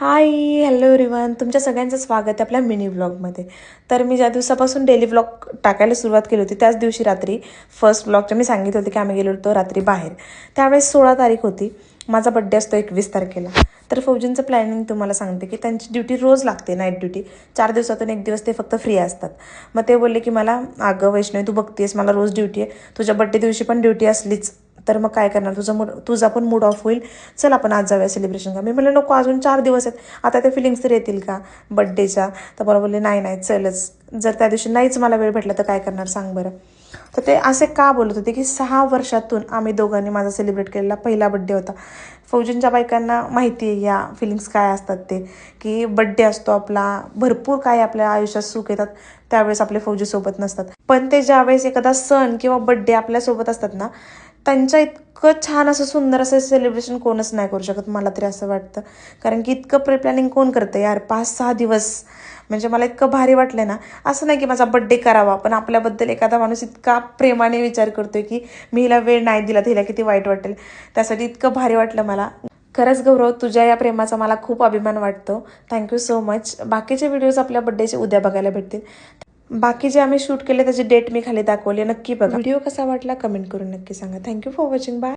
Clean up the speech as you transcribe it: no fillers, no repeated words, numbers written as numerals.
हाय, hello everyone. तुमच्या सगळ्यांचं स्वागत आहे आपल्या मिनी व्लॉगमध्ये. तर मी ज्या दिवसापासून डेली व्लॉग टाकायला सुरुवात केली होती त्याच दिवशी रात्री फर्स्ट व्लॉगच्या मी सांगितलं होतं की आम्ही गेलो होतो रात्री बाहेर. त्यावेळेस 16 तारीख होती. माझा बड्डे असतो 21 तारखेला. तर फौजींचं प्लॅनिंग तुम्हाला सांगते की त्यांची ड्युटी रोज लागते, नाईट ड्युटी. 4 दिवसातून 1 दिवस ते फक्त फ्री असतात. मग ते बोलले की मला, अगं वैष्णवी तू बघतेस मला रोज ड्युटी आहे, तुझ्या बड्डे दिवशी पण ड्युटी असलीच तर मग काय करणार, तुझा पण मूड ऑफ होईल. चल आपण आज जाऊया सेलिब्रेशन का. मी म्हणलं नको, अजून 4 दिवस आहेत, आता ते फिलिंग्स तर येतील का बड्डेच्या. तर मला बोलले नाही नाही चलच. जर त्या दिवशी नाहीच मला वेळ भेटला तर काय करणार सांग बरं. तर ते असे का बोलत होते की 6 वर्षातून आम्ही दोघांनी माझा सेलिब्रेट केलेला पहिला बड्डे होता. फौजींच्या बायकांना माहिती आहे या फिलिंग्स काय असतात ते, की बड्डे असतो आपला, भरपूर काय आपल्या आयुष्यात सुख येतात त्यावेळेस आपले फौजी सोबत नसतात. पण ते ज्यावेळेस एखादा सण किंवा बड्डे आपल्यासोबत असतात ना, त्यांच्या इतकं छान असं सुंदर असं सेलिब्रेशन कोणच नाही करू शकत, मला तरी असं वाटतं. कारण की इतकं प्री प्लॅनिंग कोण करतं यार, 5-6 दिवस. म्हणजे मला इतकं भारी वाटलं ना. असं नाही की माझा बड्डे करावा, पण आपल्याबद्दल एखादा माणूस इतका प्रेमाने विचार करतोय की मी हिला वेळ नाही दिला तर हिला किती वाईट वाटेल. त्यासाठी इतकं भारी वाटलं मला. खरंच गौरव, तुझ्या या प्रेमाचा मला खूप अभिमान वाटतो. Thank you so much. बाकीचे व्हिडिओज आपल्या बड्डेचे उद्या बघायला भेटतील. बाकी जे आम्ही शूट केले त्याची डेट मी खाली दाखवली, नक्की बघा. व्हिडिओ कसा वाटला कमेंट करून नक्की सांगा. Thank you for watching. बाय.